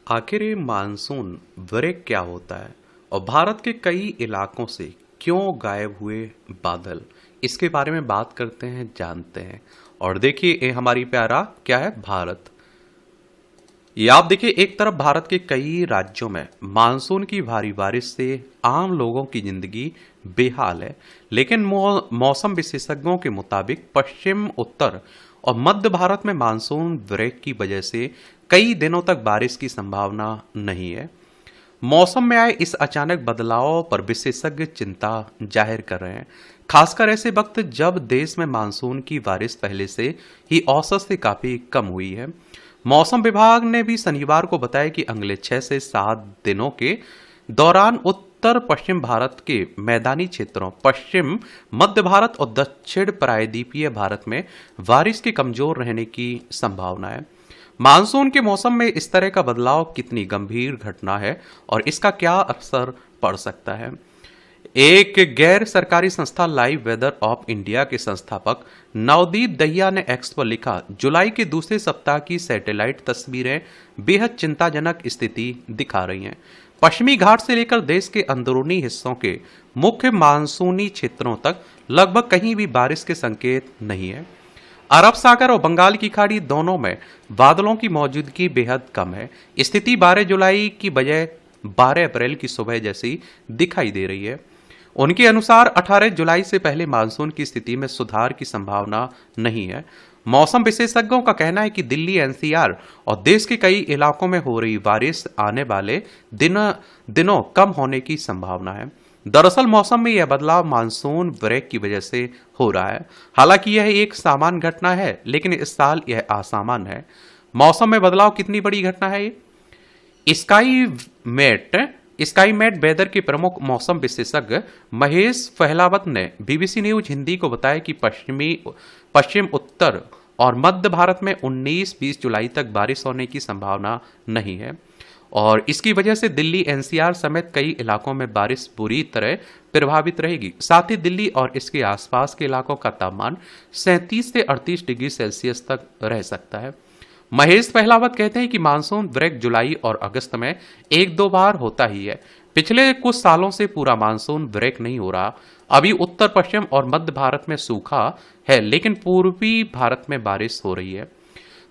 आखिर ये monsoon break क्या होता है और भारत के कई इलाकों से क्यों गायब हुए बादल, इसके बारे में बात करते हैं, जानते हैं। और देखिए ये हमारी प्यारा क्या है भारत। ये आप देखिए, एक तरफ भारत के कई राज्यों में मानसून की भारी बारिश से आम लोगों की जिंदगी बेहाल है, लेकिन मौसम विशेषज्ञों के मुताबिक पश्चिम, उत्तर और मध्य भारत में मानसून ब्रेक की वजह से कई दिनों तक बारिश की संभावना नहीं है। मौसम में आए इस अचानक बदलाव पर विशेषज्ञ चिंता जाहिर कर रहे हैं, खासकर ऐसे वक्त जब देश में मानसून की बारिश पहले से ही औसत से काफी कम हुई है। मौसम विभाग ने भी शनिवार को बताया कि अगले 6 से 7 दिनों के दौरान उत्तर पश्चिम भारत के मैदानी क्षेत्रों, पश्चिम मध्य भारत और दक्षिण प्रायद्वीपीय भारत में बारिश के कमजोर रहने की संभावना है। मानसून के मौसम में इस तरह का बदलाव कितनी गंभीर घटना है और इसका क्या असर पड़ सकता है। एक गैर सरकारी संस्था लाइव वेदर ऑफ इंडिया के संस्थापक नवदीप दहिया ने एक्स पर लिखा, जुलाई के दूसरे सप्ताह की सैटेलाइट तस्वीरें बेहद चिंताजनक स्थिति दिखा रही हैं। पश्चिमी घाट से लेकर देश के अंदरूनी हिस्सों के मुख्य मानसूनी क्षेत्रों तक लगभग कहीं भी बारिश के संकेत नहीं है। अरब सागर और बंगाल की खाड़ी दोनों में बादलों की मौजूदगी बेहद कम है। स्थिति 12 जुलाई की बजाय 12 अप्रैल की सुबह जैसी दिखाई दे रही है। उनके अनुसार 18 जुलाई से पहले मानसून की स्थिति में सुधार की संभावना नहीं है। मौसम विशेषज्ञों का कहना है कि दिल्ली, एनसीआर और देश के कई इलाकों में हो रही बारिश आने वाले दिनों कम होने की संभावना है। दरअसल मौसम में यह बदलाव मानसून ब्रेक की वजह से हो रहा है। हालांकि यह एक सामान्य घटना है, लेकिन इस साल यह असामान्य है। मौसम में बदलाव कितनी बड़ी घटना है ये? स्काई मेट वेदर के प्रमुख मौसम विशेषज्ञ महेश फहलावत ने बीबीसी न्यूज हिंदी को बताया कि पश्चिम, उत्तर और मध्य भारत में 19-20 जुलाई तक बारिश होने की संभावना नहीं है और इसकी वजह से दिल्ली, एनसीआर समेत कई इलाकों में बारिश बुरी तरह प्रभावित रहेगी। साथ ही दिल्ली और इसके आसपास के इलाकों का तापमान 37 से 38 डिग्री सेल्सियस तक रह सकता है। महेश पहलावत कहते हैं कि मानसून ब्रेक जुलाई और अगस्त में 1-2 बार होता ही है। पिछले कुछ सालों से पूरा मानसून ब्रेक नहीं हो रहा। अभी उत्तर पश्चिम और मध्य भारत में सूखा है, लेकिन पूर्वी भारत में बारिश हो रही है।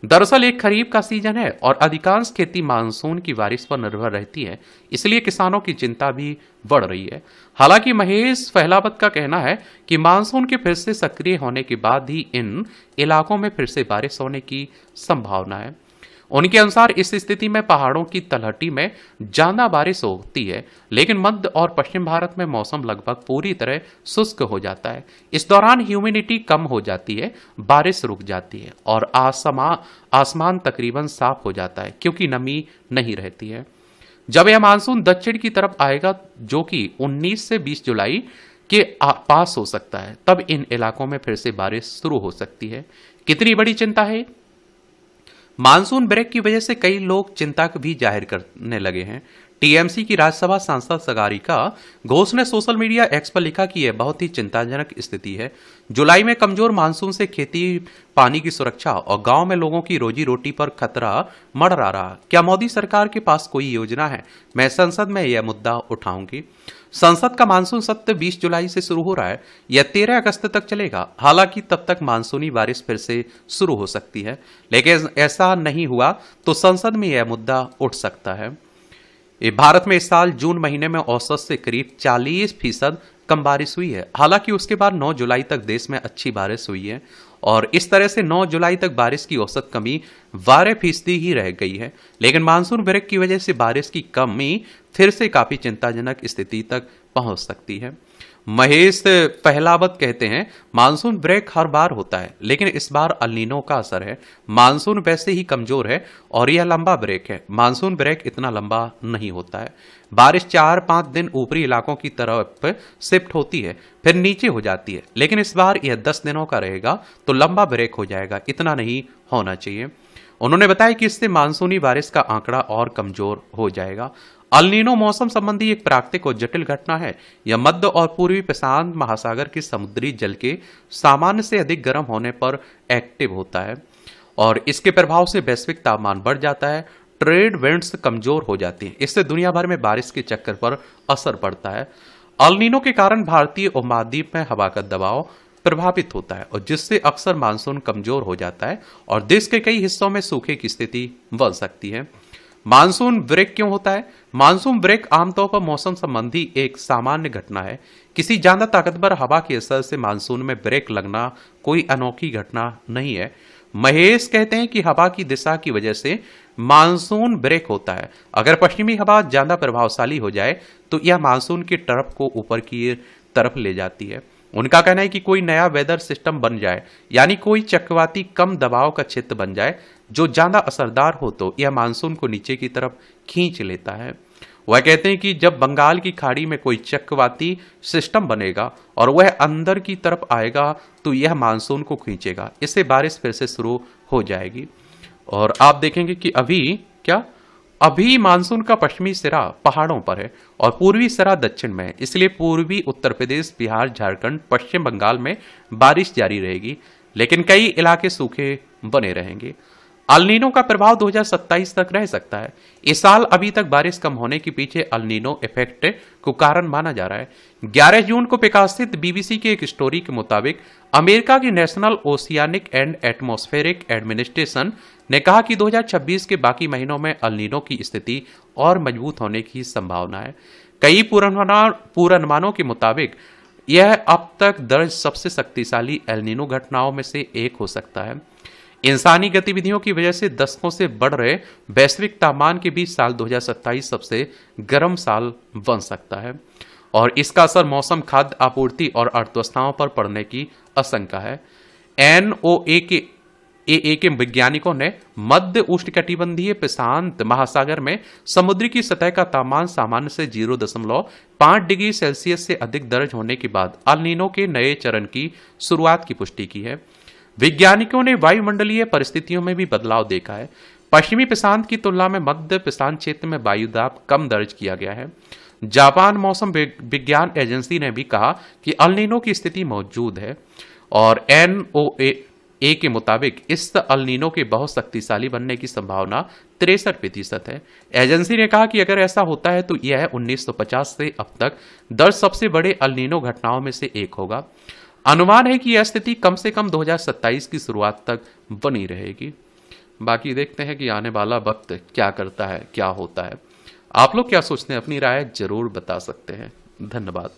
दरअसल एक खरीफ का सीजन है और अधिकांश खेती मानसून की बारिश पर निर्भर रहती है, इसलिए किसानों की चिंता भी बढ़ रही है। हालांकि महेश फहलावत का कहना है कि मानसून के फिर से सक्रिय होने के बाद ही इन इलाकों में फिर से बारिश होने की संभावना है। उनके अनुसार इस स्थिति में पहाड़ों की तलहटी में ज्यादा बारिश होती है, लेकिन मध्य और पश्चिम भारत में मौसम लगभग पूरी तरह शुष्क हो जाता है। इस दौरान ह्यूमिडिटी कम हो जाती है, बारिश रुक जाती है और आसमान तकरीबन साफ हो जाता है क्योंकि नमी नहीं रहती है। जब यह मानसून दक्षिण की तरफ आएगा, जो कि 19 से 20 जुलाई के पास हो सकता है, तब इन इलाकों में फिर से बारिश शुरू हो सकती है। कितनी बड़ी चिंता है? मानसून ब्रेक की वजह से कई लोग चिंता भी जाहिर करने लगे हैं। टीएमसी की राज्यसभा सांसद सागरिका घोष ने सोशल मीडिया एक्स पर लिखा कि यह बहुत ही चिंताजनक स्थिति है। जुलाई में कमजोर मानसून से खेती, पानी की सुरक्षा और गांव में लोगों की रोजी रोटी पर खतरा मंडरा रहा। क्या मोदी सरकार के पास कोई योजना है? मैं संसद में यह मुद्दा उठाऊंगी। संसद का मानसून सत्र 20 जुलाई से शुरू हो रहा है। यह 13 अगस्त तक चलेगा। हालांकि तब तक मानसूनी बारिश फिर से शुरू हो सकती है, लेकिन ऐसा नहीं हुआ तो संसद में यह मुद्दा उठ सकता है। भारत में इस साल जून महीने में औसत से करीब 40% कम बारिश हुई है। हालांकि उसके बाद 9 जुलाई तक देश में अच्छी बारिश हुई है और इस तरह से 9 जुलाई तक बारिश की औसत कमी 12% ही रह गई है। लेकिन मानसून ब्रेक की वजह से बारिश की कमी फिर से काफी चिंताजनक स्थिति तक पहुंच सकती है। महेश पहलावत कहते हैं, मानसून ब्रेक हर बार होता है, लेकिन इस बार अल नीनो का असर है। मानसून वैसे ही कमजोर है और यह लंबा ब्रेक है। मानसून ब्रेक इतना लंबा नहीं होता है। बारिश 4-5 दिन ऊपरी इलाकों की तरफ शिफ्ट होती है, फिर नीचे हो जाती है, लेकिन इस बार यह 10 दिनों का रहेगा तो लंबा ब्रेक हो जाएगा। इतना नहीं होना चाहिए। उन्होंने बताया कि इससे मानसूनी बारिश का आंकड़ा और कमजोर हो जाएगा। अल नीनो मौसम संबंधी एक प्राकृतिक और जटिल घटना है। यह मध्य और पूर्वी प्रशांत महासागर के समुद्री जल के सामान्य से अधिक गर्म होने पर एक्टिव होता है और इसके प्रभाव से वैश्विक तापमान बढ़ जाता है। ट्रेड विंड्स कमजोर हो जाती हैं। इससे दुनिया भर में बारिश के चक्कर पर असर पड़ता है। अल नीनो के कारण भारतीय उपमहाद्वीप में हवा का दबाव प्रभावित होता है और जिससे अक्सर मानसून कमजोर हो जाता है और देश के कई हिस्सों में सूखे की स्थिति बन सकती है। मानसून ब्रेक क्यों होता है? मानसून ब्रेक आमतौर पर मौसम संबंधी एक सामान्य घटना है। किसी ज्यादा ताकतवर हवा के असर से मानसून में ब्रेक लगना कोई अनोखी घटना नहीं है। महेश कहते हैं कि हवा की दिशा की वजह से मानसून ब्रेक होता है। अगर पश्चिमी हवा ज्यादा प्रभावशाली हो जाए तो यह मानसून की तरफ को ऊपर की तरफ ले जाती है। उनका कहना है कि कोई नया वेदर सिस्टम बन जाए, यानी कोई चक्रवाती कम दबाव का क्षेत्र बन जाए जो ज्यादा असरदार हो, तो यह मानसून को नीचे की तरफ खींच लेता है। वह कहते हैं कि जब बंगाल की खाड़ी में कोई चक्रवाती सिस्टम बनेगा और वह अंदर की तरफ आएगा तो यह मानसून को खींचेगा, इससे बारिश फिर से शुरू हो जाएगी। और आप देखेंगे कि अभी मानसून का पश्चिमी सिरा पहाड़ों पर है और पूर्वी सिरा दक्षिण में है, इसलिए पूर्वी उत्तर प्रदेश, बिहार, झारखंड, पश्चिम बंगाल में बारिश जारी रहेगी, लेकिन कई इलाके सूखे बने रहेंगे। अल नीनो का प्रभाव 2027 तक रह सकता है। इस साल अभी तक बारिश कम होने के पीछे अल नीनो इफेक्ट को कारण माना जा रहा है। 11 जून को प्रकाशित बीबीसी के एक स्टोरी के मुताबिक अमेरिका की national oceanic and atmospheric administration ने कहा कि 2026 के बाकी महीनों में अल नीनो की स्थिति और मजबूत होने की संभावना है। कई पूर्वानुमानों के मुताबिक यह अब तक दर्ज सबसे शक्तिशाली एल नीनो घटनाओं में से एक हो सकता है। इंसानी गतिविधियों की वजह से दशकों से बढ़ रहे वैश्विक तापमान के बीच साल 2027 सबसे गर्म साल बन सकता है और इसका असर मौसम, खाद्य आपूर्ति और अर्थव्यवस्थाओं पर पड़ने की आशंका है। NOAA के वैज्ञानिकों ने मध्य उष्णकटिबंधीय प्रशांत महासागर में समुद्र की सतह का तापमान सामान्य से 0.5 डिग्री सेल्सियस से अधिक दर्ज होने के बाद अल नीनो के नए चरण की शुरुआत की पुष्टि की है। वैज्ञानिकों ने वायुमंडलीय परिस्थितियों में भी बदलाव देखा है। पश्चिमी प्रशांत की तुलना में मध्य प्रशांत क्षेत्र में वायुदाब कम दर्ज किया गया है। जापान मौसम विज्ञान एजेंसी ने भी कहा कि अल नीनो की स्थिति मौजूद है और NOAA के मुताबिक इस अल नीनो के बहुत शक्तिशाली बनने की संभावना 63% है। एजेंसी ने कहा कि अगर ऐसा होता है तो यह 1950 से अब तक दर्ज सबसे बड़े अल नीनो घटनाओं में से एक होगा। अनुमान है कि यह स्थिति कम से कम 2027 की शुरुआत तक बनी रहेगी। बाकी देखते हैं कि आने वाला वक्त क्या करता है, क्या होता है। आप लोग क्या सोचते हैं? अपनी राय जरूर बता सकते हैं। धन्यवाद।